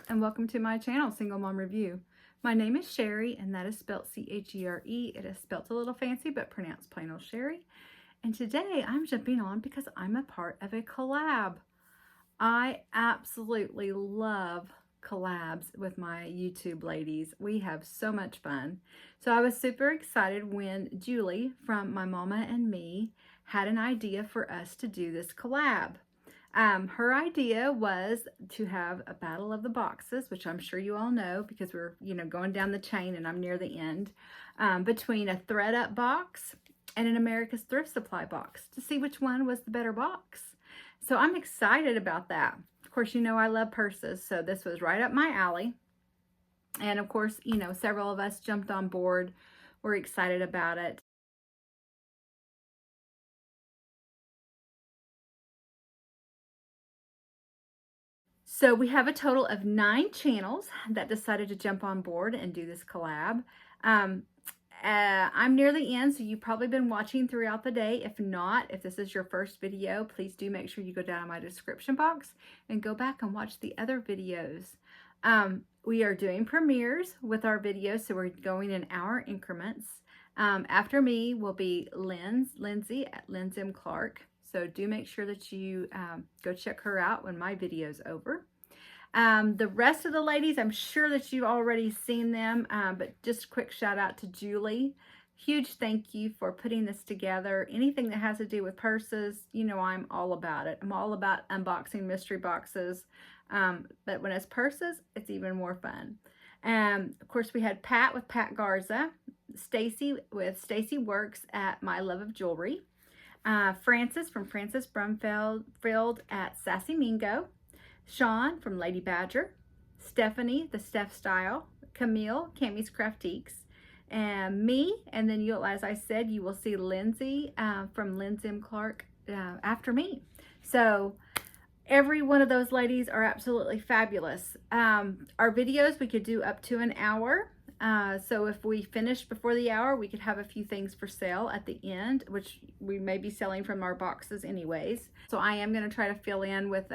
and welcome to my channel, Single Mom Review. My name is Sherry, and that is spelled C-H-E-R-E. It is spelled a little fancy, but pronounced plain old Sherry. And today I'm jumping on because I'm a part of a collab. I absolutely love collabs with my YouTube ladies. We have so much fun. So I was super excited when Julie from My Mama and Me had an idea for us to do this collab. Her idea was to have a battle of the boxes, which I'm sure you all know because we're, going down the chain and I'm near the end, between a ThredUp box and an America's Thrift Supply box to see which one was the better box. So I'm excited about that. Of course, I love purses, so this was right up my alley. And of course, several of us jumped on board. We're excited about it. So we have a total of 9 channels that decided to jump on board and do this collab. I'm near the end, so you've probably been watching throughout the day. If not, if this is your first video, please do make sure you go down in my description box and go back and watch the other videos. We are doing premieres with our videos, so we're going in hour increments. After me will be Lindsay at Lindsay M. Clark. So do make sure that you go check her out when my video's over. The rest of the ladies, I'm sure that you've already seen them, but just a quick shout out to Julie. Huge thank you for putting this together. Anything that has to do with purses, I'm all about it. I'm all about unboxing mystery boxes, but when it's purses, it's even more fun. Of course, we had Pat with Pat Garza, Stacy with Stacy Works at My Love of Jewelry, Frances from Frances Brumfield at Sassy Mingo, Sean from Lady Badger, Stephanie, the Steph Style, Camille, Cammy's Craftiques, and me. And then as I said, you will see Lindsay from Lindsay M. Clark after me. So every one of those ladies are absolutely fabulous. Our videos, we could do up to an hour. So if we finished before the hour, we could have a few things for sale at the end, which we may be selling from our boxes anyways. So I am going to try to fill in with,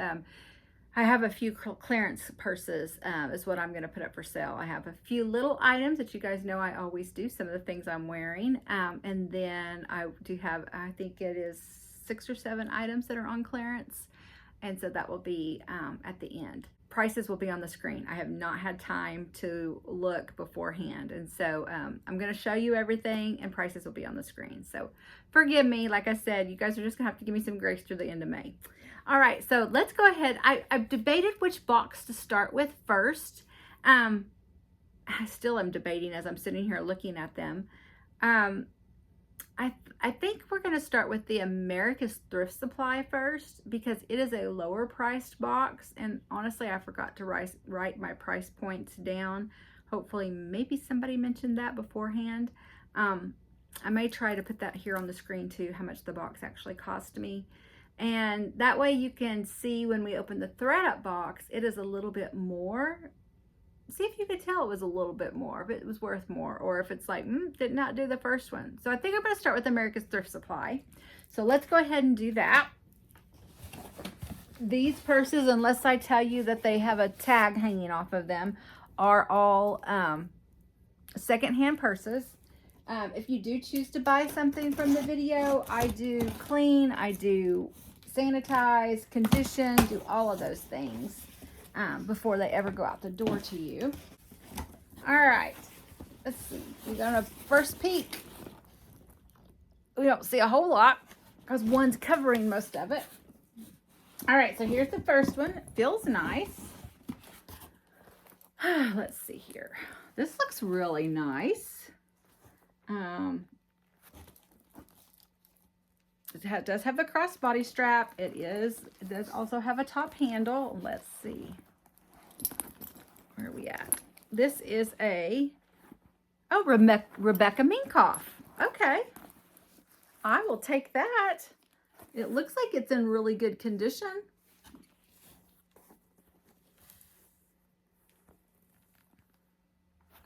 I have a few clearance purses is what I'm going to put up for sale. I have a few little items that you guys know I always do, some of the things I'm wearing. And then I do have, I think it is 6 or 7 items that are on clearance. And so that will be at the end. Prices will be on the screen. I have not had time to look beforehand. And so I'm going to show you everything and prices will be on the screen. So forgive me. Like I said, you guys are just going to have to give me some grace through the end of May. All right, so let's go ahead. I've debated which box to start with first. I still am debating as I'm sitting here looking at them. I think we're going to start with the America's Thrift Supply first because it is a lower priced box, and honestly I forgot to write my price points down. Hopefully maybe somebody mentioned that beforehand. I may try to put that here on the screen too, how much the box actually cost me, and that way you can see when we open the ThredUp box it is a little bit more. See if you could tell it was a little bit more, if it was worth more, or if it's like, did not do the first one. So I think I'm going to start with America's Thrift Supply. So let's go ahead and do that. These purses, unless I tell you that they have a tag hanging off of them, are all secondhand purses. If you do choose to buy something from the video, I do clean, I do sanitize, condition, do all of those things. Before they ever go out the door to you. All right, let's see. We're gonna first peek. We don't see a whole lot because one's covering most of it. All right, so here's the first one. It feels nice. Let's see here. This looks really nice. It does have the crossbody strap. It does also have a top handle. Let's see. Where are we at? This is Rebecca Minkoff. Okay. I will take that. It looks like it's in really good condition.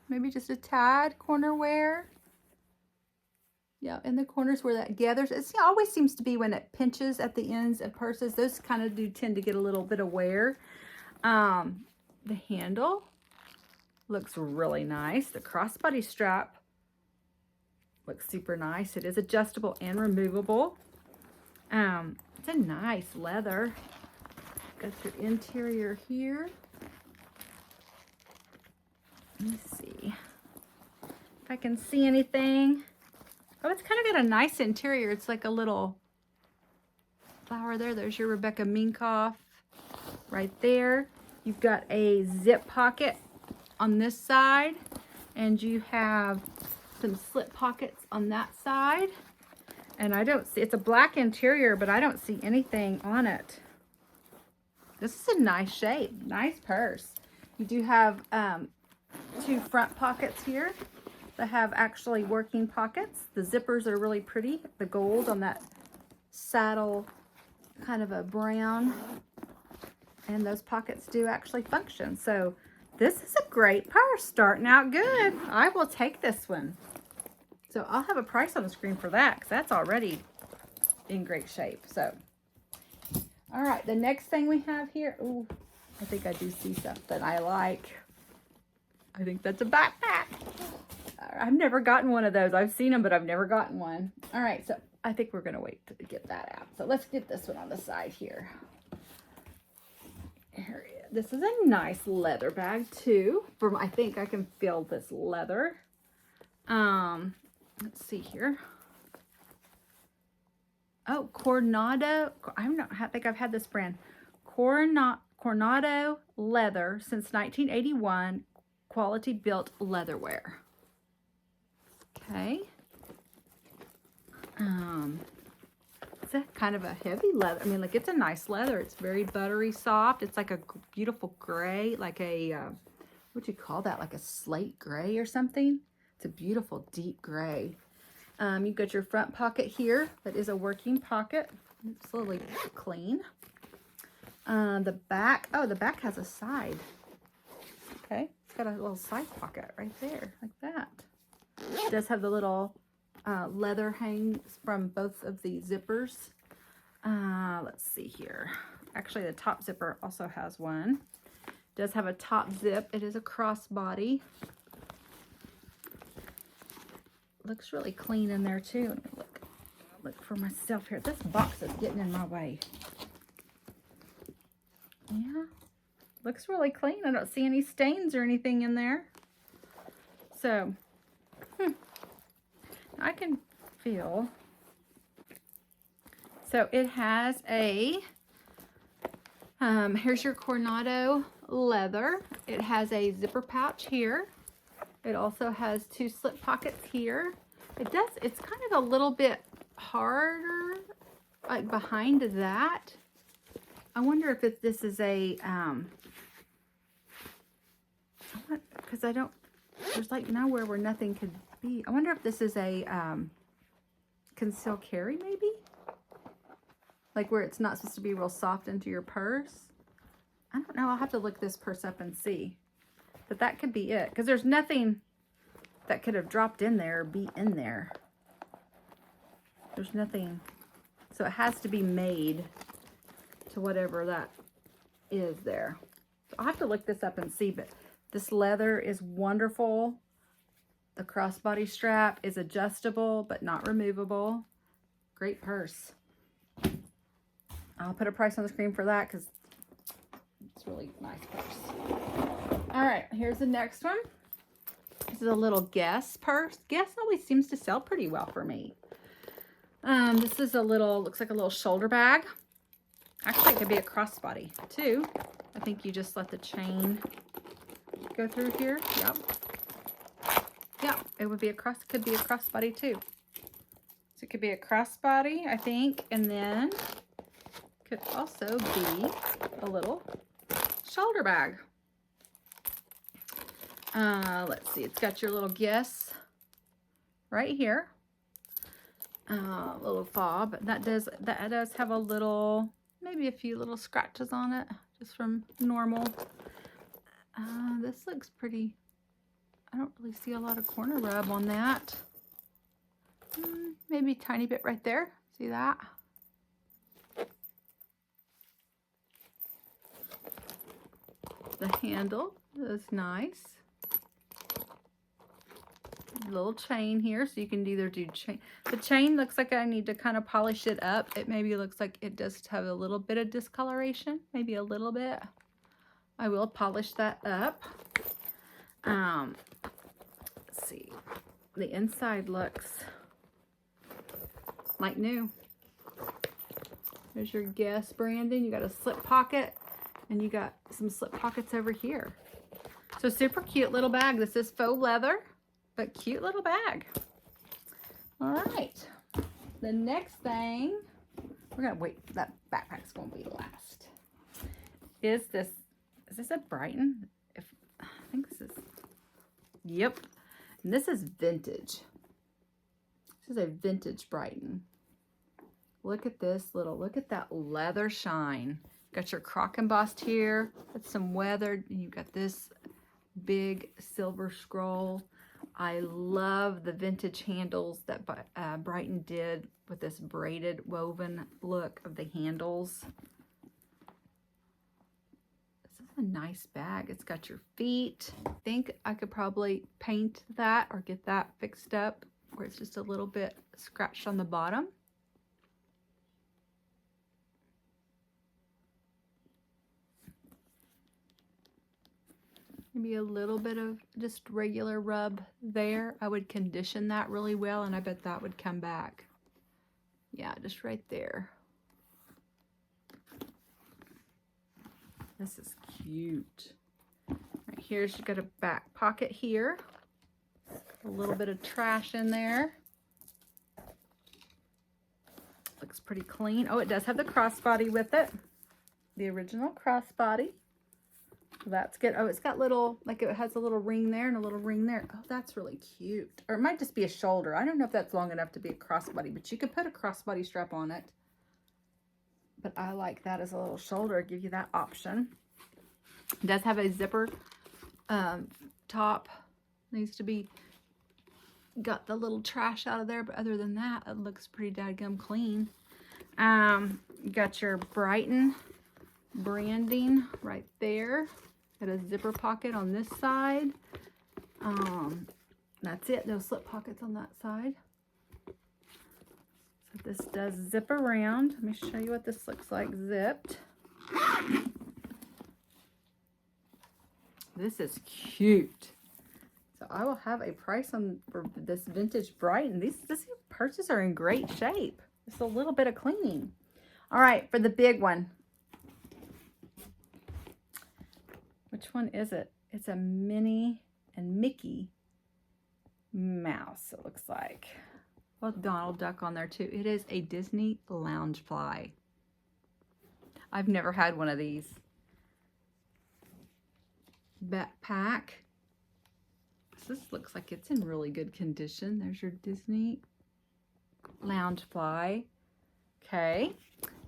Maybe just a tad corner wear. Yeah, in the corners where that gathers. It always seems to be when it pinches at the ends of purses. Those kind of do tend to get a little bit of wear. The handle looks really nice. The crossbody strap looks super nice. It is adjustable and removable. It's a nice leather. Got your interior here. Let me see if I can see anything. Oh, it's kind of got a nice interior. It's like a little flower there. There's your Rebecca Minkoff right there. You've got a zip pocket on this side, and you have some slip pockets on that side. And I don't see, it's a black interior, but I don't see anything on it. This is a nice shape, nice purse. You do have 2 front pockets here that have actually working pockets. The zippers are really pretty. The gold on that saddle, kind of a brown. And those pockets do actually function. So this is a great purse, starting out good. I will take this one. So I'll have a price on the screen for that because that's already in great shape. So, all right, the next thing we have here. Ooh, I think I do see something I like. I think that's a backpack. I've never gotten one of those. I've seen them, but I've never gotten one. All right, so I think we're gonna wait to get that out. So let's get this one on the side here. Here it is. This is a nice leather bag too. I think I can feel this leather. Let's see here. Oh, Coronado. I think I've had this brand. Coronado leather since 1981. Quality built leatherware. Okay. It's a kind of a heavy leather. I mean, like, it's a nice leather. It's very buttery soft. It's like a beautiful gray, like a, what do you call that? Like a slate gray or something. It's a beautiful deep gray. You've got your front pocket here. That is a working pocket. It's really clean. The back, oh, the back has a side. Okay, it's got a little side pocket right there, like that. It does have the little leather hangs from both of the zippers. Let's see here. Actually, the top zipper also has one. It does have a top zip. It is a crossbody. Looks really clean in there too. Let me look for myself here. This box is getting in my way. Yeah, looks really clean. I don't see any stains or anything in there. So, I can feel. So it has a, here's your Coronado leather. It has a zipper pouch here. It also has 2 slip pockets here. It's kind of a little bit harder, like behind that. I wonder if this is a, because there's like nowhere where nothing could be. I wonder if this is a conceal carry maybe? Like where it's not supposed to be real soft into your purse. I don't know. I'll have to look this purse up and see. But that could be it. Because there's nothing that could have dropped in there or be in there. There's nothing. So it has to be made to whatever that is there. So I'll have to look this up and see. But this leather is wonderful. The crossbody strap is adjustable but not removable. Great purse. I'll put a price on the screen for that because it's a really nice purse. All right, here's the next one. This is a little Guess purse. Guess always seems to sell pretty well for me. This is a little, looks like a little shoulder bag. Actually, it could be a crossbody too. I think you just let the chain go through here. Yep. Yep, it would be could be a crossbody too. So it could be a crossbody, I think, and then could also be a little shoulder bag. Let's see, it's got your little Guess right here. Little fob. That does have a little, maybe a few little scratches on it, just from normal. This looks pretty. I don't really see a lot of corner rub on that. Maybe a tiny bit right there. See that? The handle is nice. Little chain here, so you can either do chain. The chain looks like I need to kind of polish it up. It maybe looks like it does have a little bit of discoloration, maybe a little bit. I will polish that up. Let's see. The inside looks like new. There's your Guess branding. You got a slip pocket, and you got some slip pockets over here. So super cute little bag. This is faux leather, but cute little bag. All right. The next thing, we're gonna wait. That backpack's gonna be last. Is this a Brighton? I think this is. Yep. And this is vintage. This is a vintage Brighton. Look at this look at that leather shine. Got your croc embossed here. That's some weathered. And you got this big silver scroll. I love the vintage handles that Brighton did with this braided woven look of the handles. This is a nice bag. It's got your feet. I think I could probably paint that or get that fixed up where it's just a little bit scratched on the bottom. Maybe a little bit of just regular rub there. I would condition that really well, and I bet that would come back. Yeah, just right there. This is cute. Right here's, you got a back pocket here. A little bit of trash in there. Looks pretty clean. Oh, it does have the crossbody with it. The original crossbody. That's good. Oh, it's got little, like it has a little ring there and a little ring there. Oh, that's really cute. Or it might just be a shoulder. I don't know if that's long enough to be a crossbody, but you could put a crossbody strap on it. But I like that as a little shoulder. Give you that option. It does have a zipper top. Needs to be, got the little trash out of there, but other than that, it looks pretty dadgum clean. You got your Brighton branding right there. Got a zipper pocket on this side. That's it. No slip pockets on that side. So this does zip around. Let me show you what this looks like zipped. This is cute. So I will have a price on for this vintage Brighton. These purses are in great shape. Just a little bit of cleaning. All right, for the big one. Which one is it? It's a Minnie and Mickey Mouse, it looks like. Well, Donald Duck on there too. It is a Disney Loungefly. I've never had one of these. Backpack. This looks like it's in really good condition. There's your Disney Loungefly. Okay.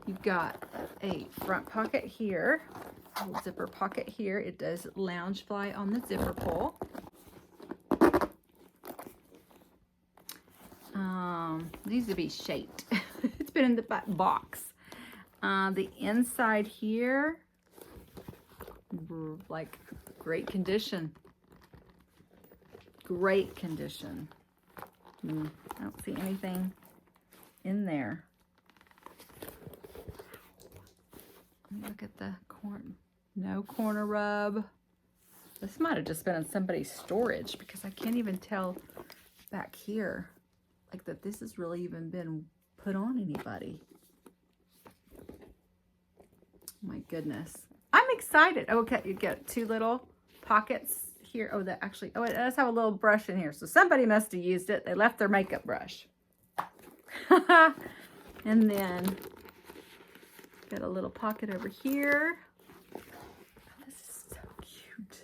You've got a front pocket here. A little zipper pocket here. It does Loungefly on the zipper pull. Needs to be shaped. It's been in the box. The inside here, like great condition. Great condition. I don't see anything in there. Let me look at the corner. No corner rub. This might have just been in somebody's storage because I can't even tell back here like that this has really even been put on anybody. My goodness. I'm excited. Okay, you get two little pockets here. Oh, that actually, oh, it does have a little brush in here. So somebody must have used it. They left their makeup brush. And then got a little pocket over here. Oh, this is so cute.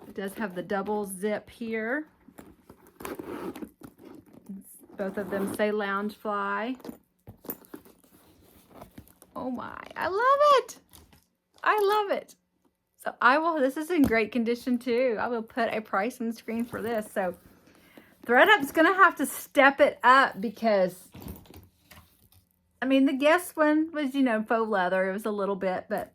It does have the double zip here. Both of them say Loungefly. Oh my, I love it. I love it. So I will, this is in great condition too. I will put a price on the screen for this. So ThredUp's gonna have to step it up because, I mean, the Guess one was, you know, faux leather. It was a little bit, but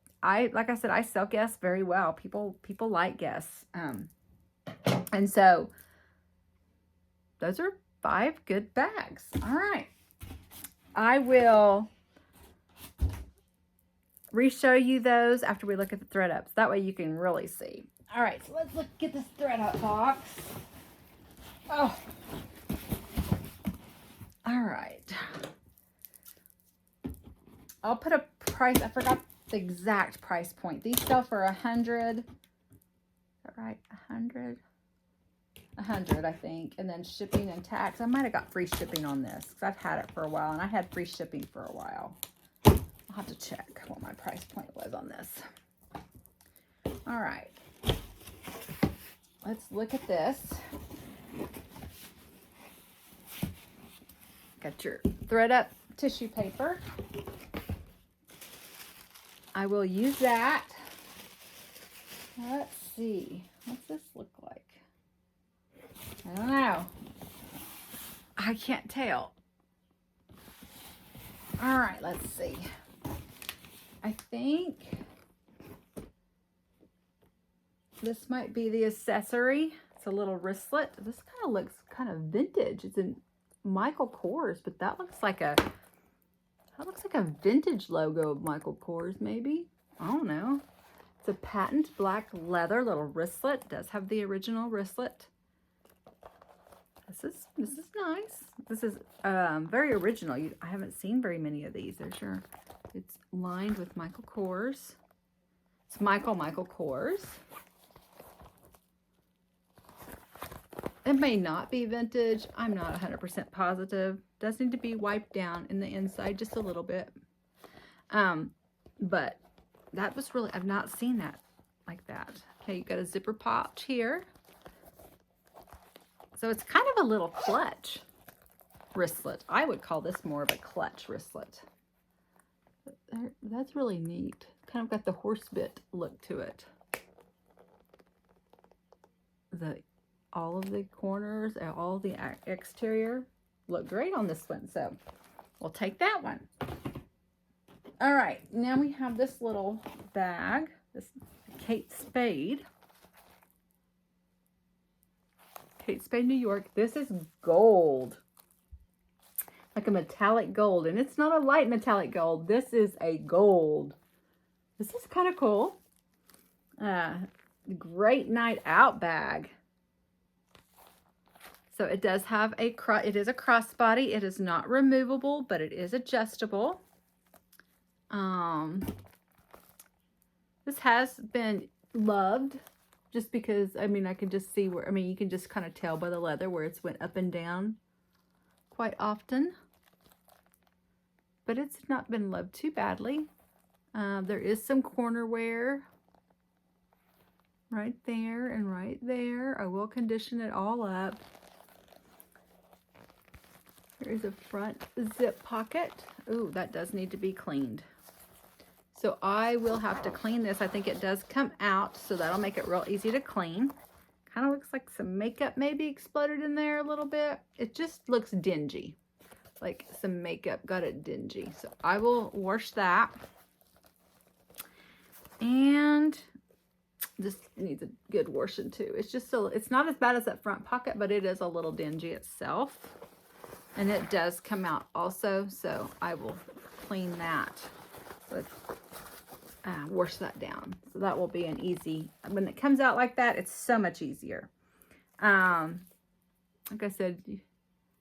like I said, I sell guests very well. People like guests. And so those are 5 good bags. All right. I will re-show you those after we look at the ThredUps. That way you can really see. All right, so let's look at this ThredUp box. Oh. All right. I'll put a price. I forgot the exact price point. These sell for 100. Is that right? 100. 100, I think. And then shipping and tax. I might have got free shipping on this because I've had it for a while, and I had free shipping for a while. I'll have to check what my price point was on this. All right. Let's look at this. Got your ThredUp tissue paper. I will use that. Let's see. What's this look like? I don't know. I can't tell. All right, let's see. I think this might be the accessory. It's a little wristlet. This kind of looks kind of vintage. It's in Michael Kors, but that looks like a vintage logo of Michael Kors, maybe. I don't know. It's a patent black leather little wristlet. It does have the original wristlet. This is nice. This is very original. I haven't seen very many of these. It's lined with Michael Kors. It's Michael Kors. It may not be vintage. I'm not 100% positive. Does need to be wiped down in the inside just a little bit. But that was really, I've not seen that like that. Okay, you've got a zipper pouch here. So it's kind of a little clutch wristlet. I would call this more of a clutch wristlet. That's really neat. Kind of got the horse bit look to it. All of the corners, all the exterior look great on this one. So we'll take that one. All right, now we have this little bag, this Kate Spade. Kate Spade, New York. This is gold. Like a metallic gold. And it's not a light metallic gold. This is a gold. This is kind of cool. Great night out bag. So it does have it is a crossbody. It is not removable, but it is adjustable. This has been loved just because, I mean, I can just see where, I mean, you can just kind of tell by the leather where it's went up and down quite often. But it's not been loved too badly. There is some corner wear right there and right there. I will condition it all up. There is a front zip pocket. Ooh, that does need to be cleaned. So I will have to clean this. I think it does come out, so that'll make it real easy to clean. Kind of looks like some makeup maybe exploded in there a little bit. It just looks dingy. Like some makeup got it dingy. So I will wash that. And this needs a good washing too. It's just it's not as bad as that front pocket, but it is a little dingy itself. And it does come out also, so I will clean that. Let's wash that down. So that will be an easy, when it comes out like that, it's so much easier. Like I said,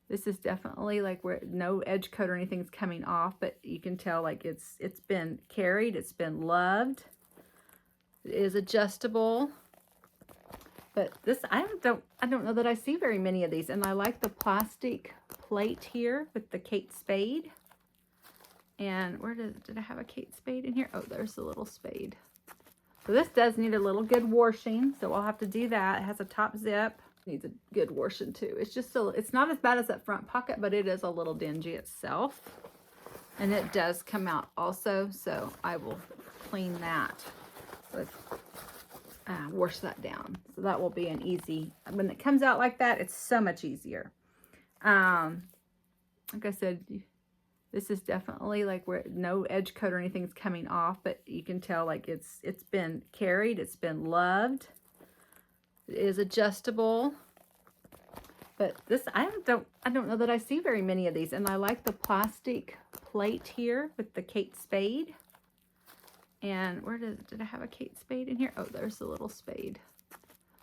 this is definitely like where no edge coat or anything's coming off, but you can tell like it's been carried, it's been loved. It is adjustable. But this, I don't know that I see very many of these. And I like the plastic plate here with the Kate Spade. And where did I have a Kate Spade in here? Oh, there's the little spade. So this does need a little good washing. So I'll have to do that. It has a top zip. Needs a good washing too. It's just it's not as bad as that front pocket, but it is a little dingy itself. And it does come out also. So I will clean that. Let's wash that down. So that will be an easy, when it comes out like that, it's so much easier. Like I said, This is definitely like where no edge coat or anything's coming off, but you can tell like it's been carried, it's been loved. It is adjustable. But this, I don't know that I see very many of these. And I like the plastic plate here with the Kate Spade. And where did I have a Kate Spade in here? Oh, there's the little spade.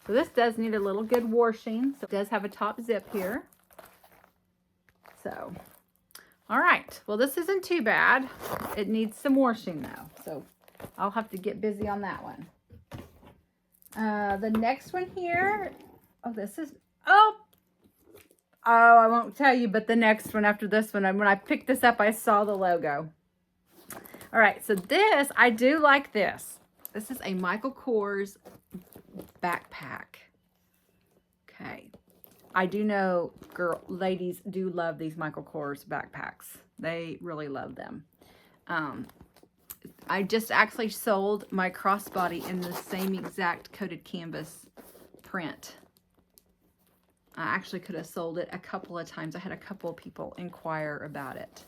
So this does need a little good washing. So it does have a top zip here. So, all right. Well, this isn't too bad. It needs some washing though. So I'll have to get busy on that one. The next one here. Oh, this is, oh, I won't tell you, but the next one after this one, when I picked this up, I saw the logo. All right, so this, I do like this. This is a Michael Kors backpack. Okay. I do know ladies do love these Michael Kors backpacks. They really love them. I just actually sold my crossbody in the same exact coated canvas print. I actually could have sold it a couple of times. I had a couple of people inquire about it.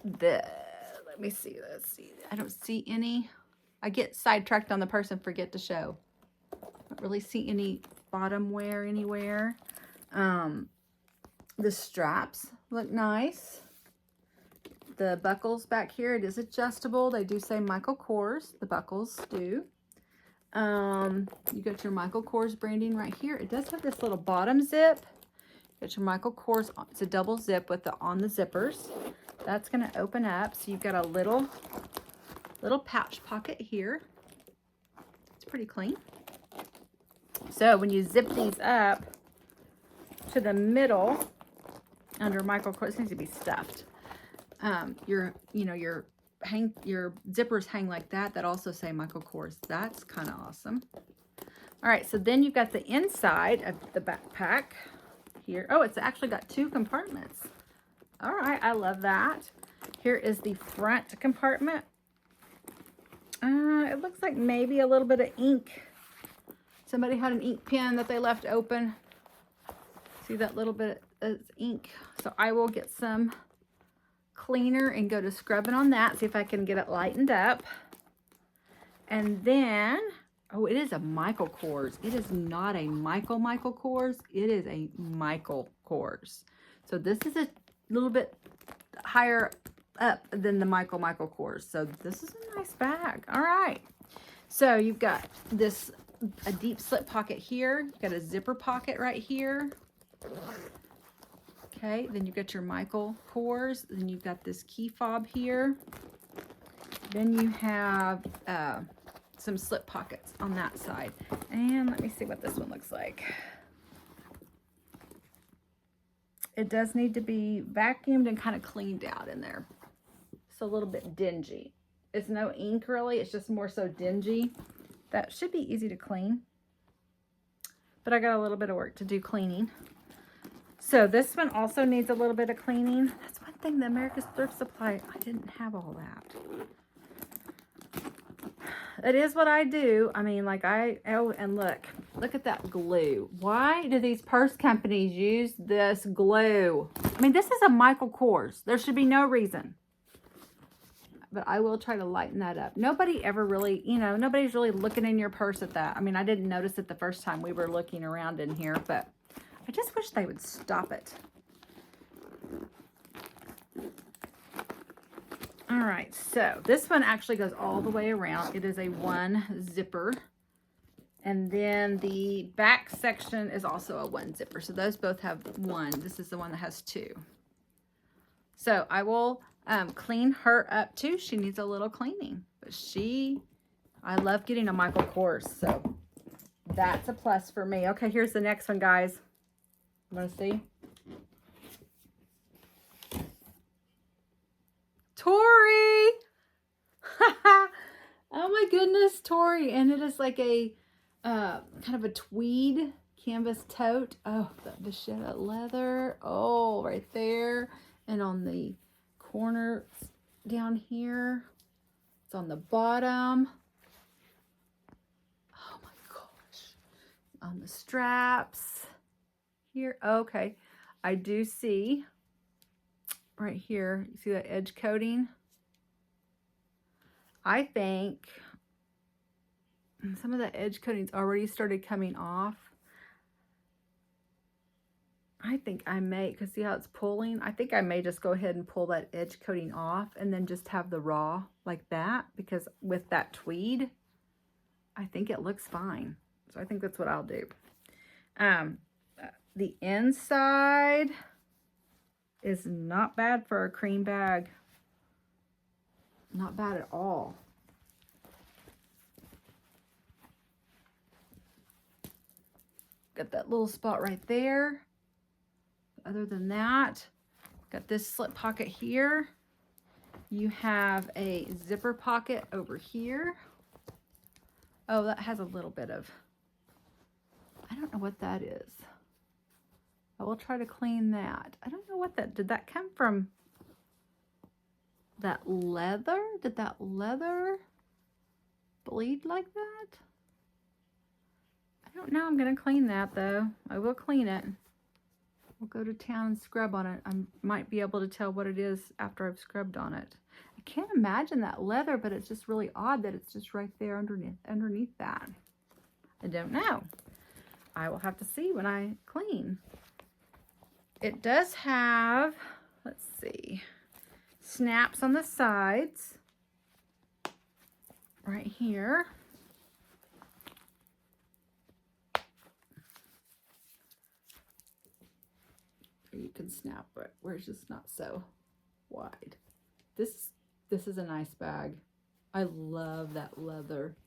Let me see. Let's see. I don't see any. I get sidetracked on the purse and forget to show. I don't really see any bottom wear anywhere. The straps look nice. The buckles back here, it is adjustable. They do say Michael Kors. The buckles do. You got your Michael Kors branding right here. It does have this little bottom zip. Got your Michael Kors. It's a double zip with the on the zippers. That's going to open up. So you've got a little pouch pocket here. It's pretty clean. So when you zip these up to the middle under Michael Kors, it needs to be stuffed. Your zippers hang like that. That also say Michael Kors. That's kind of awesome. All right, so then you've got the inside of the backpack here. Oh, it's actually got 2 compartments. All right, I love that. Here is the front compartment. It looks like maybe a little bit of ink. Somebody had an ink pen that they left open. See that little bit of ink? So I will get some cleaner and go to scrubbing on that, see if I can get it lightened up. And then, oh, it is a Michael Kors. It is not a Michael Kors. It is a Michael Kors. So this is a little bit higher up than the Michael Kors. So this is a nice bag. All right. So you've got this, a deep slip pocket here. You've got a zipper pocket right here. Okay, then you've got your Michael Kors. Then you've got this key fob here. Then you have some slip pockets on that side. And let me see what this one looks like. It does need to be vacuumed and kind of cleaned out in there. It's a little bit dingy. It's no ink really, it's just more so dingy. That should be easy to clean. But I got a little bit of work to do cleaning. So this one also needs a little bit of cleaning. That's one thing, the America's Thrift Supply, I didn't have all that. It is what I do. I mean, like oh, and look at that glue. Why do these purse companies use this glue? I mean, this is a Michael Kors. There should be no reason. But I will try to lighten that up. Nobody ever really, nobody's really looking in your purse at that. I mean, I didn't notice it the first time we were looking around in here, but I just wish they would stop it. All right, so this one actually goes all the way around. It is a 1 zipper. And then the back section is also a 1 zipper. So those both have 1. This is the one that has 2. So I will clean her up too. She needs a little cleaning. But I love getting a Michael Kors. So that's a plus for me. Okay, here's the next one, guys. Want to see? Tory! Oh my goodness, Tory. And it is like a kind of a tweed canvas tote. Oh, the shell leather. Oh, right there. And on the corner down here. It's on the bottom. Oh my gosh. On the straps. Here, okay, I do see right here. You see that edge coating? I think some of the edge coating's already started coming off. I think I may, because see how it's pulling? I think I may just go ahead and pull that edge coating off and then just have the raw like that, because with that tweed, I think it looks fine. So I think that's what I'll do. The inside is not bad for a cream bag. Not bad at all. Got that little spot right there. Other than that, got this slip pocket here. You have a zipper pocket over here. Oh, that has a little bit of, I don't know what that is. I will try to clean that. I don't know what that, did that come from that leather? Did that leather bleed like that? I don't know. I'm going to clean that though. I will clean it. We'll go to town and scrub on it. I might be able to tell what it is after I've scrubbed on it. I can't imagine that leather, but it's just really odd that it's just right there underneath that. I don't know. I will have to see when I clean. It does have, let's see, snaps on the sides right here. You can snap it where it's just not so wide. This is a nice bag. I love that leather.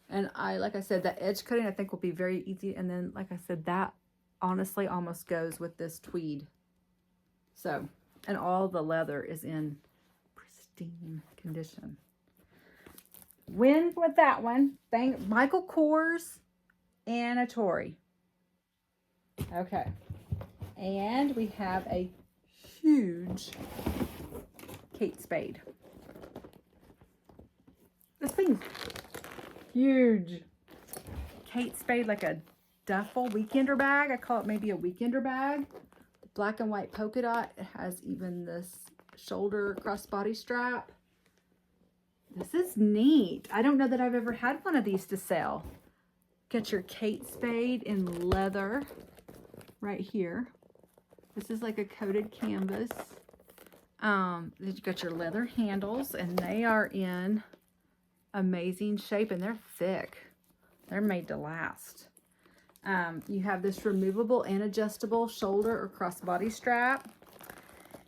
And like I said, that edge cutting I think will be very easy. And then, like I said, that honestly almost goes with this tweed. So, and all the leather is in pristine condition. Win with that one. Thank Michael Kors and a Tory. Okay. And we have a huge Kate Spade. This thing's huge. Kate Spade, like a duffel weekender bag. I call it maybe a weekender bag. Black and white polka dot. It has even this shoulder crossbody strap. This is neat. I don't know that I've ever had one of these to sell. Get your Kate Spade in leather right here. This is like a coated canvas. You've got your leather handles, and they are in amazing shape, and they're thick. They're made to last. You have this removable and adjustable shoulder or crossbody strap.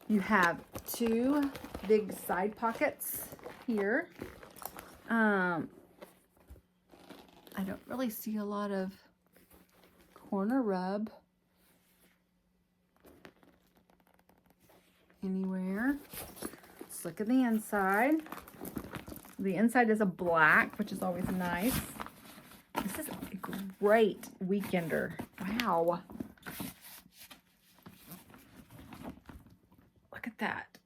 You have two big side pockets here. I don't really see a lot of corner rub anywhere. Let's look at the inside. The inside is a black, which is always nice. This is a great weekender. Wow. Look at that.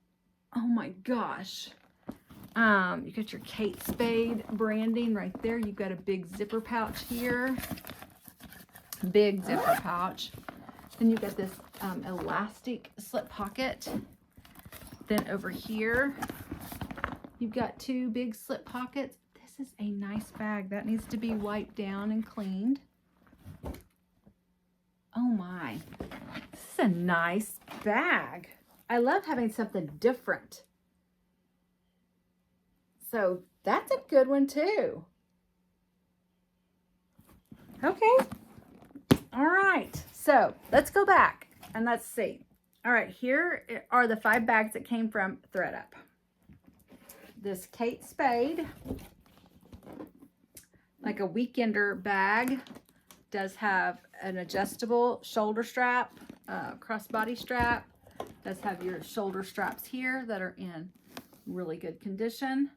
Oh my gosh. You got your Kate Spade branding right there. You've got a big zipper pouch here. Big zipper pouch. Then you've got this elastic slip pocket. Then over here, you've got two big slip pockets. This is a nice bag. That needs to be wiped down and cleaned. Oh my. This is a nice bag. I love having something different. So that's a good one too. Okay. All right. So let's go back and let's see. All right, here are the 5 bags that came from ThredUp. This Kate Spade, like a weekender bag, does have an adjustable shoulder strap, crossbody strap. Does have your shoulder straps here that are in really good condition.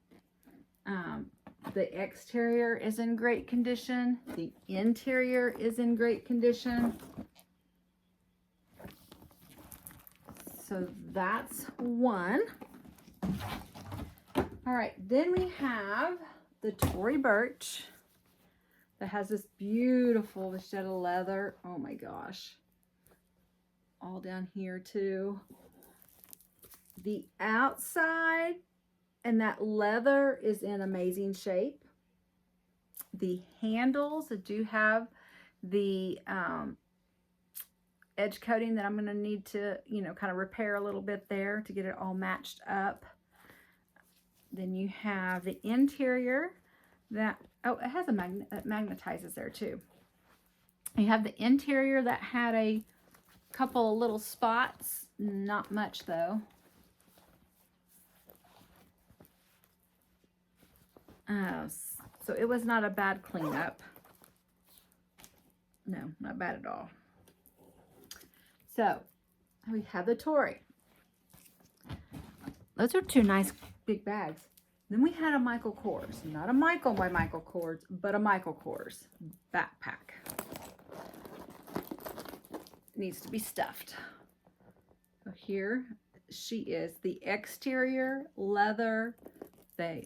The exterior is in great condition. The interior is in great condition. So that's one. All right, then we have the Tory Burch that has this beautiful vachetta leather. Oh my gosh. All down here too. The outside and that leather is in amazing shape. The handles do have the edge coating that I'm going to need to, you know, kind of repair a little bit there to get it all matched up. Then you have the interior that, oh, it has a magnet that magnetizes there too. You have the interior that had a couple of little spots, not much though. So it was not a bad cleanup. No, not bad at all. So we have the Tory. Those are two nice big bags. Then we had a Michael Kors, not a Michael by Michael Kors, but a Michael Kors backpack. Needs to be stuffed. So here she is, the exterior leather, the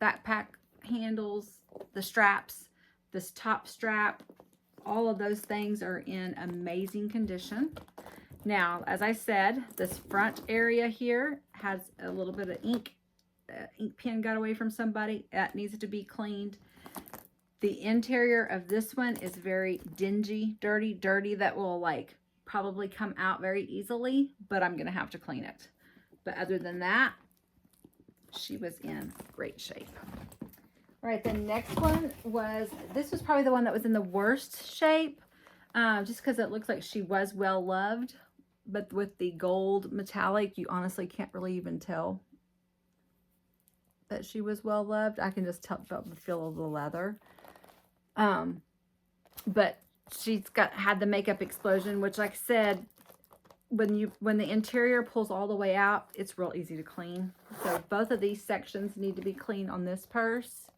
backpack handles, the straps, this top strap, all of those things are in amazing condition. Now, as I said, this front area here has a little bit of ink pen got away from somebody. That needs to be cleaned. The interior of this one is very dingy, dirty, that will like probably come out very easily, but I'm gonna have to clean it. But other than that, she was in great shape. All right, the next one was, this was probably the one that was in the worst shape, just because it looks like she was well loved, but with the gold metallic, you honestly can't really even tell that she was well loved. I can just tell the feel of the leather. But she's had the makeup explosion, which, like I said, when the interior pulls all the way out, it's real easy to clean. So both of these sections need to be clean on this purse.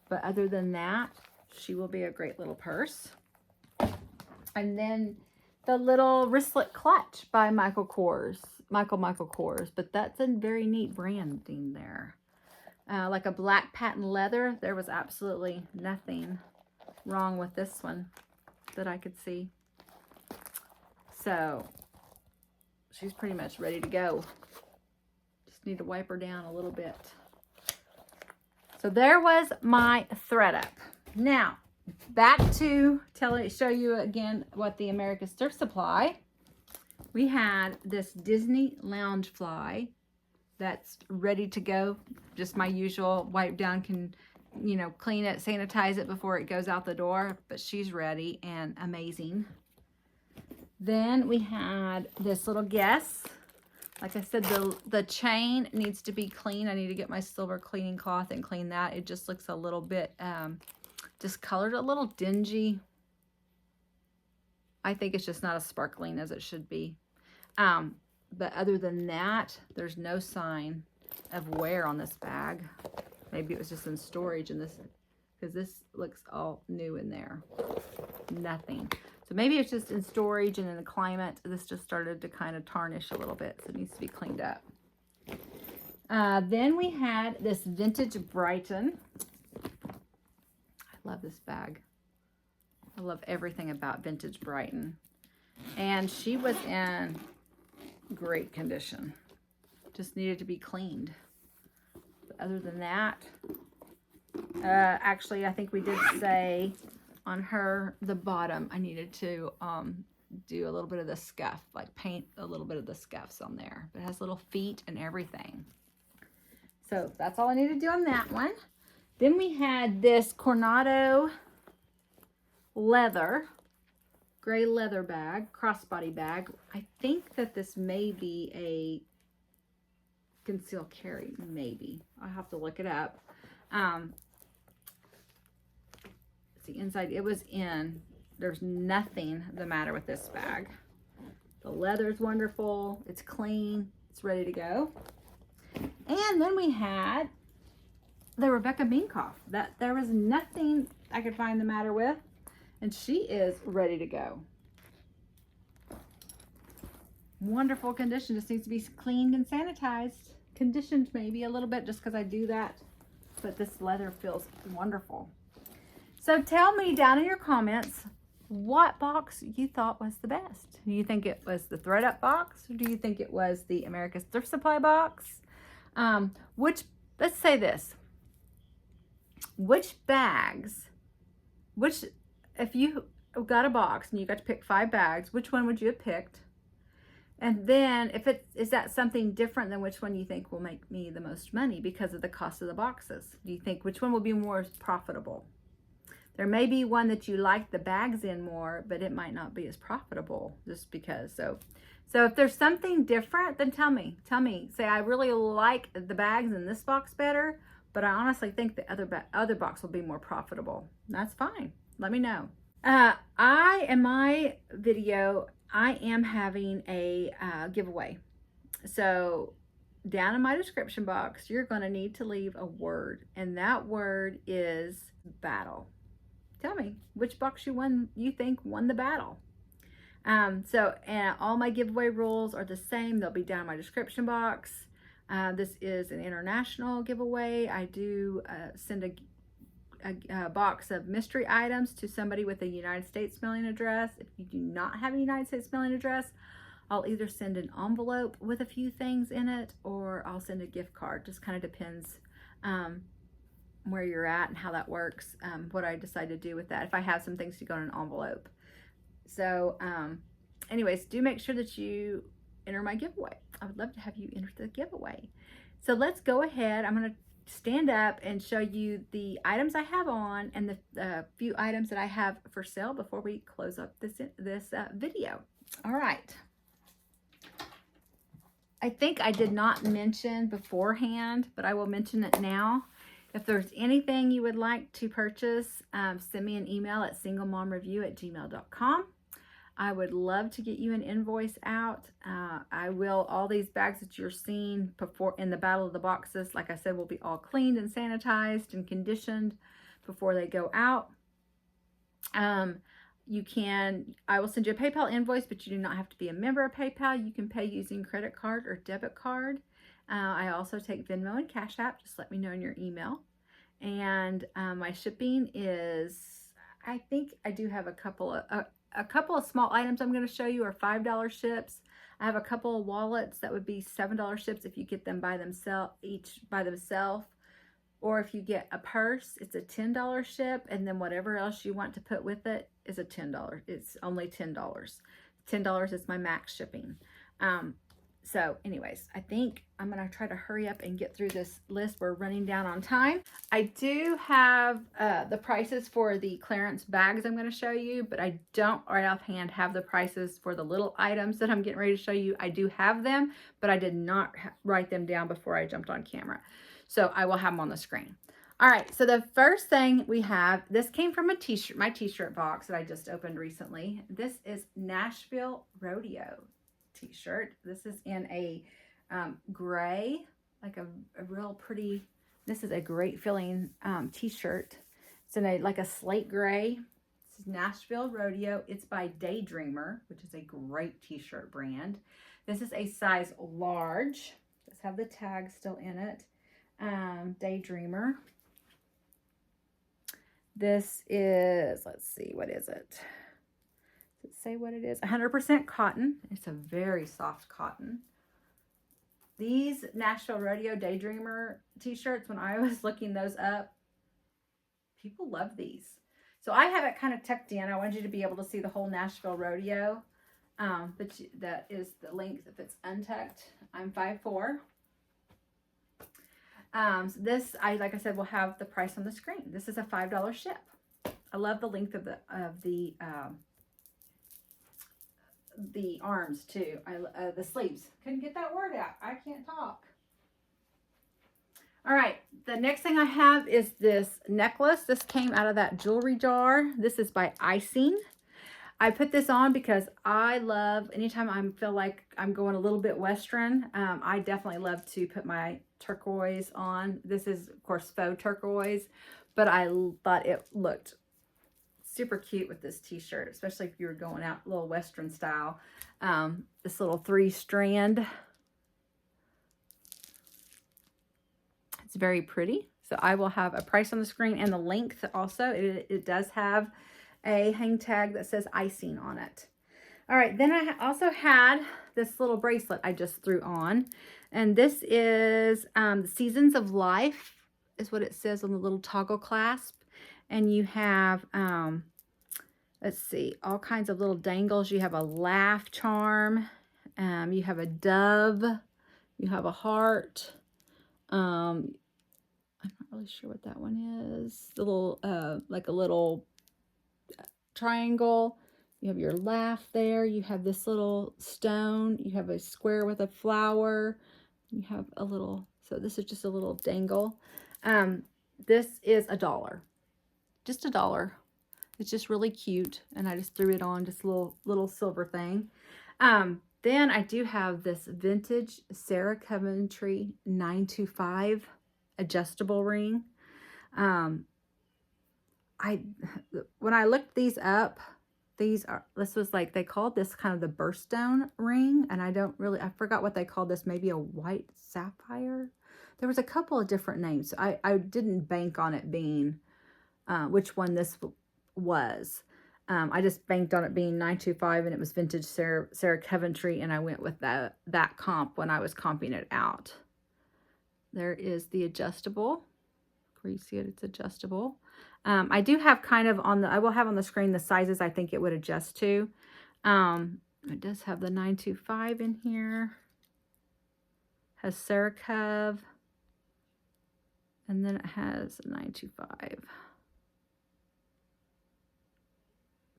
But other than that, she will be a great little purse. And then the little wristlet clutch by Michael Kors. Michael Kors. But that's a very neat branding there. Like a black patent leather. There was absolutely nothing wrong with this one that I could see. So she's pretty much ready to go. Just need to wipe her down a little bit. So there was my ThredUp. Now, back to show you again what the America's Thrift Supply. We had this Disney Loungefly that's ready to go. Just my usual wipe down, can, you know, clean it, sanitize it before it goes out the door. But she's ready and amazing. Then we had this little Guess. Like I said, the chain needs to be clean. I need to get my silver cleaning cloth and clean that. It just looks a little bit discolored, a little dingy. I think it's just not as sparkling as it should be. But other than that, there's no sign of wear on this bag. Maybe it was just in storage in this, because this looks all new in there. Nothing. So maybe it's just in storage, and in the climate, this just started to kind of tarnish a little bit. So it needs to be cleaned up. Then we had this vintage Brighton. I love this bag. I love everything about vintage Brighton. And she was in great condition. Just needed to be cleaned. But other than that, actually, I think we did say on her, the bottom, I needed to do a little bit of the scuff, like paint a little bit of the scuffs on there. But it has little feet and everything. So that's all I need to do on that one. Then we had this Coronado leather, gray leather bag, crossbody bag. I think that this may be a conceal carry, maybe. I'll have to look it up. The inside, it was in. There's nothing the matter with this bag. The leather's wonderful. It's clean. It's ready to go. And then we had the Rebecca Minkoff. That there was nothing I could find the matter with, and she is ready to go. Wonderful condition. Just needs to be cleaned and sanitized. Conditioned maybe a little bit, just because I do that. But this leather feels wonderful. So tell me down in your comments, what box you thought was the best. Do you think it was the ThredUp box, or do you think it was the America's Thrift Supply box? Let's say this, which bags, if you got a box and you got to pick 5 bags, which one would you have picked? And then is that something different than which one you think will make me the most money because of the cost of the boxes? Do you think which one will be more profitable? There may be one that you like the bags in more, but it might not be as profitable just because. So if there's something different, then tell me. Say, I really like the bags in this box better, but I honestly think the other box will be more profitable. That's fine. Let me know. In my video, I am having a giveaway. So down in my description box, you're going to need to leave a word, and that word is battle. Tell me which box you think won the battle. And all my giveaway rules are the same. They'll be down in my description box. This is an international giveaway. I do send a box of mystery items to somebody with a United States mailing address. If you do not have a United States mailing address, I'll either send an envelope with a few things in it, or I'll send a gift card. Just kind of depends where you're at and how that works, what I decide to do with that, if I have some things to go in an envelope. So anyways, do make sure that you enter my giveaway. I would love to have you enter the giveaway. So let's go ahead. I'm going to stand up and show you the items I have on and the few items that I have for sale before we close up this video. All right. I think I did not mention beforehand, but I will mention it now. If there's anything you would like to purchase, send me an email at singlemomreview@gmail.com. I would love to get you an invoice out. All these bags that you're seeing before in the battle of the boxes, like I said, will be all cleaned and sanitized and conditioned before they go out. I will send you a PayPal invoice, but you do not have to be a member of PayPal. You can pay using credit card or debit card. I also take Venmo and Cash App. Just let me know in your email. And my shipping is, I think I do have a couple of small items I'm going to show you are $5 ships. I have a couple of wallets that would be $7 ships if you get them by themselves, or if you get a purse, it's a $10 ship, and then whatever else you want to put with it is a $10. It's only $10. $10 is my max shipping. So anyways, I think I'm going to try to hurry up and get through this list. We're running down on time. I do have the prices for the clearance bags I'm going to show you, but I don't right offhand have the prices for the little items that I'm getting ready to show you. I do have them, but I did not write them down before I jumped on camera. So I will have them on the screen. All right, so the first thing we have, this came from a t-shirt, my t-shirt box that I just opened recently. This is Nashville Rodeo t-shirt. This is in a gray, like a real pretty, this is a great feeling t-shirt. It's in like a slate gray. This is Nashville Rodeo. It's by Daydreamer, which is a great t-shirt brand. This is a size large. Let's have the tag still in it. Daydreamer. This is, let's see, what is it? Does it say what it is? 100% cotton. It's a very soft cotton. These Nashville Rodeo Daydreamer t-shirts, when I was looking those up, people love these. So I have it kind of tucked in. I wanted you to be able to see the whole Nashville Rodeo. But that is the length if it's untucked. I'm 5'4". So this, like I said, will have the price on the screen. This is a $5 ship. I love the length of the arms too. The sleeves. Couldn't get that word out. I can't talk. All right, the next thing I have is this necklace. This came out of that jewelry jar. This is by Icing. I put this on because I love, anytime I feel like I'm going a little bit Western, I definitely love to put my turquoise on. This is, of course, faux turquoise, but I thought it looked super cute with this t-shirt, especially if you were going out a little Western style. This little 3-strand. It's very pretty. So I will have a price on the screen and the length also. It does have a hang tag that says icing on it. All right, then I also had this little bracelet I just threw on. And this is Seasons of Life is what it says on the little toggle clasp. And you have, let's see, all kinds of little dangles. You have a laugh charm. You have a dove. You have a heart. I'm not really sure what that one is. The little, like a little triangle. You have your laugh there. You have this little stone. You have a square with a flower. You have a little, so this is just a little dangle. This is $1. Just $1. It's just really cute. And I just threw it on, just a little silver thing. Then I do have this vintage Sarah Coventry 925 adjustable ring. When I looked these up, this was like, they called this kind of the birthstone ring. And I forgot what they called this, maybe a white sapphire. There was a couple of different names. I didn't bank on it being which one this was. I just banked on it being 925 and it was vintage Sarah Coventry, and I went with that comp when I was comping it out. There is the adjustable. Where you see it, it's adjustable. I do have kind of I will have on the screen the sizes I think it would adjust to. It does have the 925 in here. Has Sarah Cove. And then it has a 925.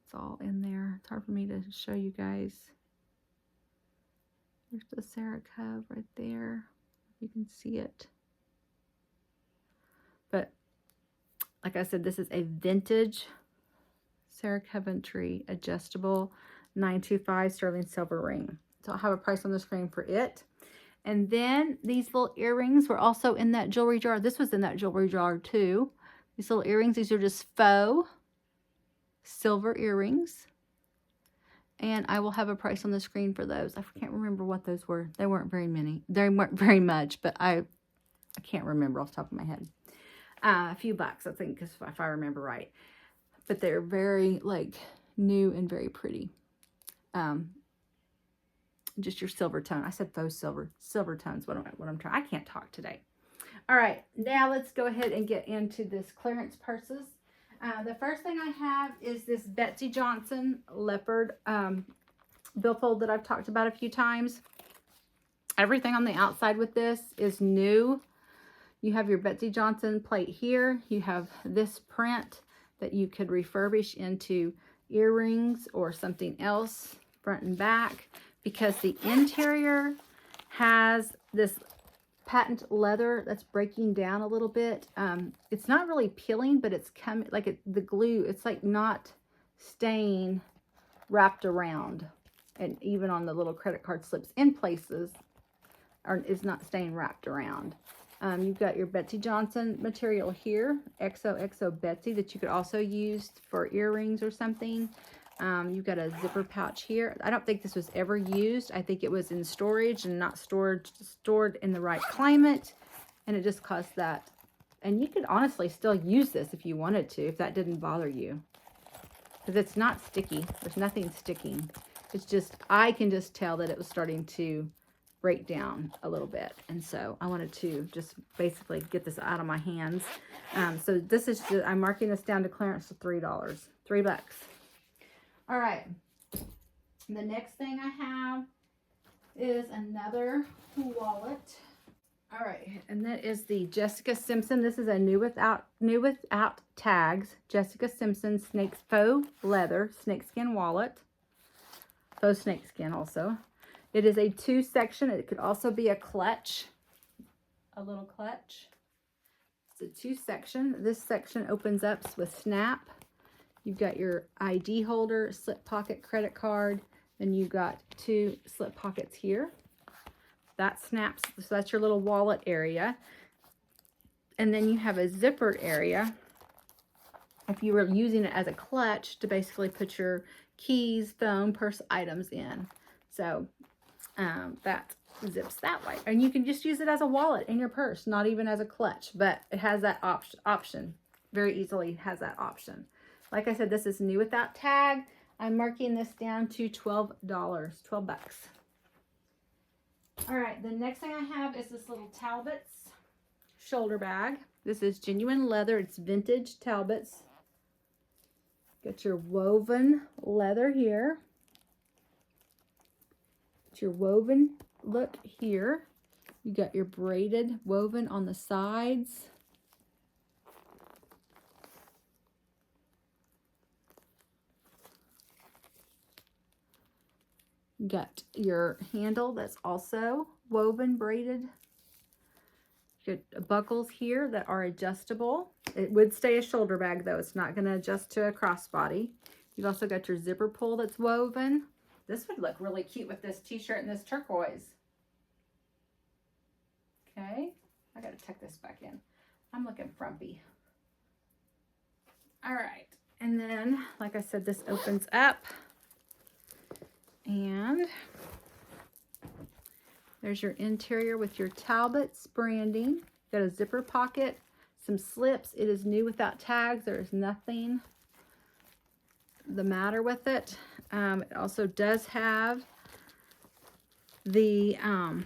It's all in there. It's hard for me to show you guys. There's the Sarah Cove right there. You can see it. But like I said, this is a vintage Sarah Coventry adjustable 925 sterling silver ring. So I'll have a price on the screen for it. And then these little earrings were also in that jewelry jar. This was in that jewelry jar too. These little earrings, these are just faux silver earrings. And I will have a price on the screen for those. I can't remember what those were. They weren't very many. They weren't very much, but I can't remember off the top of my head. A few bucks, I think, if I remember right. But they're very, like, new and very pretty. Just your silver tone. I said faux silver. Silver tones, what I'm trying. I can't talk today. All right, now let's go ahead and get into this clearance purses. The first thing I have is this Betsey Johnson leopard billfold that I've talked about a few times. Everything on the outside with this is new. You have your Betsey Johnson plate here. You have this print that you could refurbish into earrings or something else, front and back, because the interior has this patent leather that's breaking down a little bit. It's not really peeling, but it's coming, like the glue, it's like not staying wrapped around. And even on the little credit card slips in places, is not staying wrapped around. You've got your Betsey Johnson material here, XOXO Betsey, that you could also use for earrings or something. You've got a zipper pouch here. I don't think this was ever used. I think it was in storage and not stored in the right climate, and it just caused that. And you could honestly still use this if you wanted to, if that didn't bother you, because it's not sticky. There's nothing sticking. It's just, I can just tell that it was starting to break down a little bit, and so I wanted to just basically get this out of my hands. So this is just, I'm marking this down to clearance to $3, $3. All right, the next thing I have is another wallet. All right, and that is the Jessica Simpson. This is a new without tags Jessica Simpson faux leather snakeskin wallet. Faux snakeskin also. It is a 2-section. It could also be a clutch, a little clutch. It's a 2-section. This section opens up with snap. You've got your ID holder, slip pocket, credit card, and you've got 2 slip pockets here. That snaps, so that's your little wallet area. And then you have a zippered area if you were using it as a clutch to basically put your keys, phone, purse items in. So that zips that way. And you can just use it as a wallet in your purse, not even as a clutch, but it has that option. Very easily has that option. Like I said, this is new without tag. I'm marking this down to $12, 12 bucks. All right, the next thing I have is this little Talbot's shoulder bag. This is genuine leather. It's vintage Talbot's. Got your woven leather here. It's your woven look here. You got your braided woven on the sides. You got your handle that's also woven braided. You got buckles here that are adjustable. It would stay a shoulder bag though. It's not going to adjust to a crossbody. You've also got your zipper pull that's woven. This would look really cute with this t-shirt and this turquoise. Okay, I got to tuck this back in. I'm looking frumpy. All right, and then, like I said, this opens up. And there's your interior with your Talbot's branding. Got a zipper pocket, some slips. It is new without tags. There is nothing the matter with it. It also does have the, and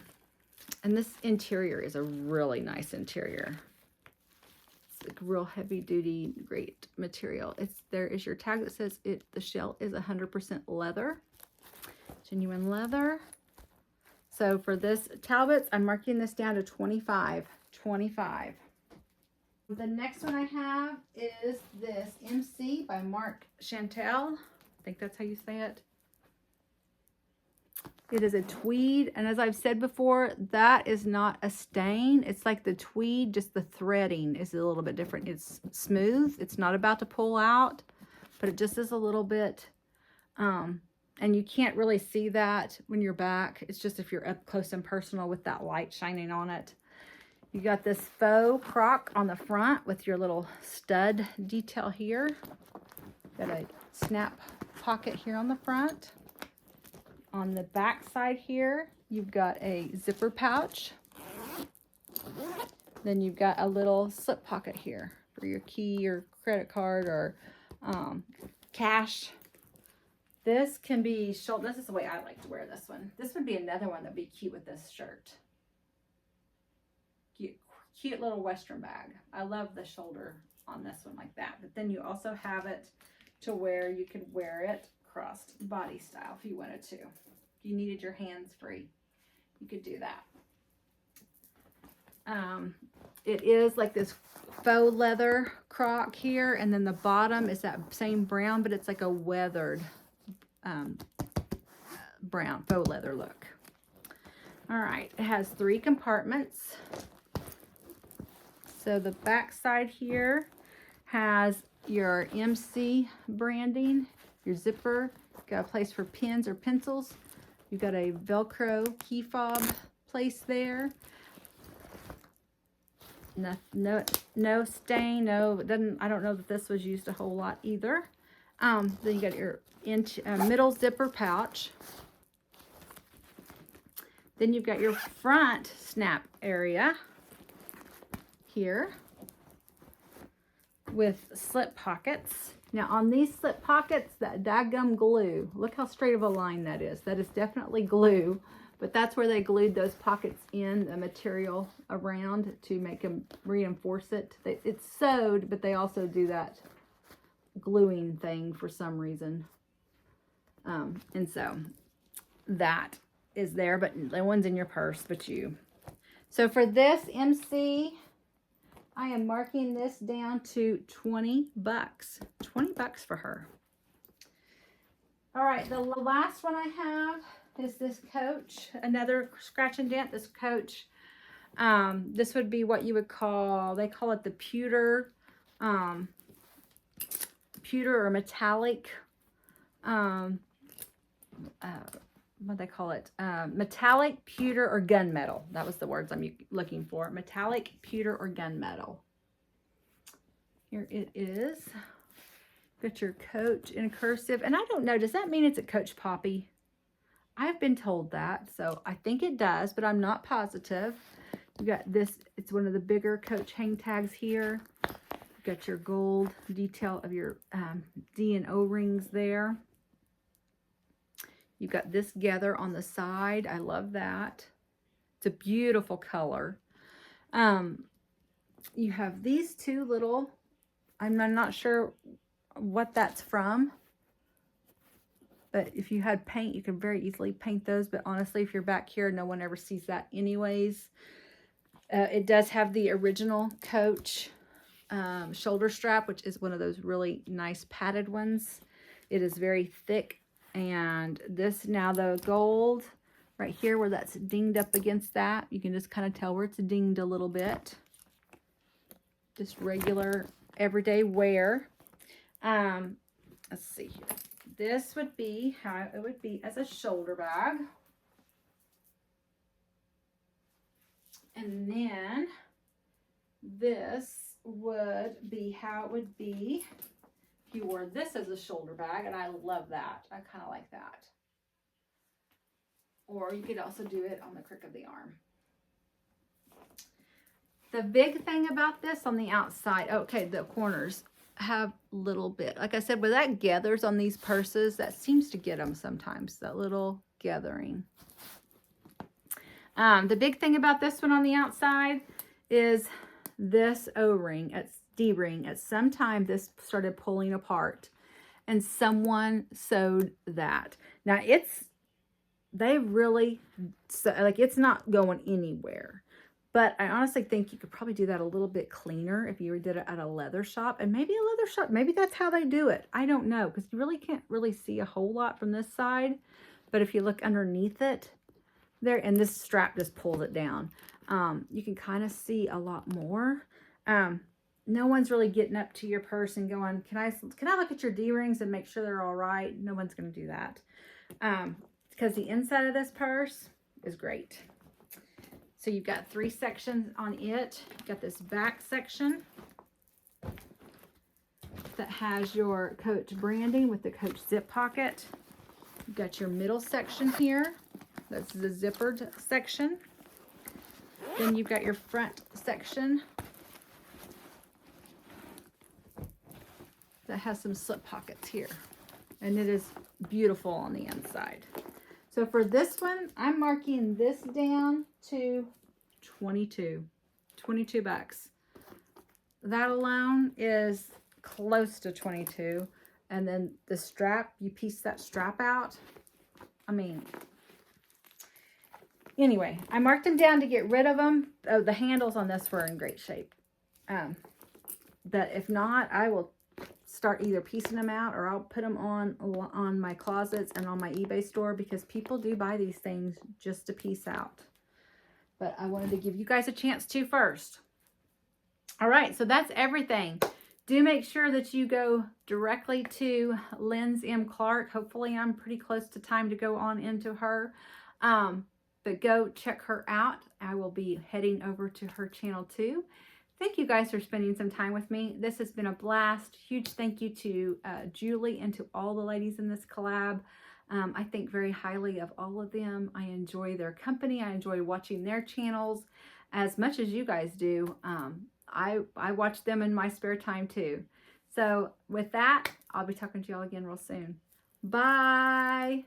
this interior is a really nice interior. It's like real heavy duty, great material. There is your tag that says the shell is 100% leather. Genuine leather. So for this Talbot's, I'm marking this down to $25. The next one I have is this MC by Mark Chantel. I think that's how you say it. It is a tweed, and as I've said before, that is not a stain. It's like the tweed, just the threading is a little bit different. It's smooth. It's not about to pull out, but it just is a little bit, and you can't really see that when you're back. It's just if you're up close and personal with that light shining on it. You got this faux croc on the front with your little stud detail here. Got a snap pocket here on the front. On the back side here, you've got a zipper pouch. Then you've got a little slip pocket here for your key or credit card or cash. This can be shoulder. This is the way I like to wear this one. This would be another one that'd be cute with this shirt. Cute little Western bag. I love the shoulder on this one like that. But then you also have it to where you could wear it crossed body style if you wanted to. If you needed your hands free, you could do that. It is like this faux leather croc here, and then the bottom is that same brown, but it's like a weathered brown faux leather look. All right, it has 3 compartments. So the back side here has your MC branding, your zipper, got a place for pens or pencils. You've got a Velcro key fob place there. No stain, no, it doesn't, I don't know that this was used a whole lot either. Then you got your middle zipper pouch. Then you've got your front snap area here with slip pockets. Now on these slip pockets, that daggum glue, look how straight of a line that is. That is definitely glue, but that's where they glued those pockets in the material around to make them reinforce it. It's sewed, but they also do that gluing thing for some reason. And so that is there, but the one's in your purse, but you. So for this MC, I am marking this down to 20 bucks. 20 bucks for her. All right, the last one I have is this Coach, another scratch and dent. This Coach, this would be what you would call, they call it the pewter or metallic, what they call it, metallic, pewter, or gunmetal. That was the words I'm looking for. Metallic, pewter, or gunmetal. Here it is. Got your Coach in cursive. And I don't know, does that mean it's a Coach Poppy? I've been told that, so I think it does, but I'm not positive. You got this, it's one of the bigger Coach hang tags here. You've got your gold detail of your D and O rings there. You've got this gather on the side. I love that. It's a beautiful color. You have these two little, I'm not sure what that's from, but if you had paint, you could very easily paint those. But honestly, if you're back here, no one ever sees that anyways. It does have the original Coach shoulder strap, which is one of those really nice padded ones. It is very thick. And this, now the gold right here where that's dinged up against that, you can just kind of tell where it's dinged a little bit. Just regular everyday wear. Let's see here. This would be how it would be as a shoulder bag. And then this would be how it would be if you wore this as a shoulder bag, and I love that. I kind of like that. Or you could also do it on the crook of the arm. The big thing about this on the outside, okay, the corners have a little bit, like I said, where that gathers on these purses, that seems to get them sometimes, that little gathering. The big thing about this one on the outside is this O-ring, D-ring. At some time, this started pulling apart, and someone sewed that. Now, they really, like, it's not going anywhere. But I honestly think you could probably do that a little bit cleaner if you did it at a leather shop. And maybe a leather shop, maybe that's how they do it. I don't know, because you really can't really see a whole lot from this side. But if you look underneath it, there, and this strap just pulls it down, you can kind of see a lot more. No one's really getting up to your purse and going, can I look at your D-rings and make sure they're all right? No one's going to do that. Because the inside of this purse is great. So you've got 3 sections on it. You've got this back section that has your Coach branding with the Coach zip pocket. You've got your middle section here. That's the zippered section. Then you've got your front section that has some slip pockets here. And it is beautiful on the inside. So for this one, I'm marking this down to 22 bucks. That alone is close to 22. And then the strap, you piece that strap out. I mean, anyway, I marked them down to get rid of them. Oh, the handles on this were in great shape. But if not, I will start either piecing them out, or I'll put them on my closets and on my eBay store, because people do buy these things just to piece out. But I wanted to give you guys a chance to first. All right, so that's everything. Do make sure that you go directly to Lynn's M. Clark. Hopefully I'm pretty close to time to go on into her. But go check her out. I will be heading over to her channel too. Thank you guys for spending some time with me. This has been a blast. Huge thank you to Julie and to all the ladies in this collab. I think very highly of all of them. I enjoy their company. I enjoy watching their channels as much as you guys do. I watch them in my spare time too. So with that, I'll be talking to y'all again real soon. Bye.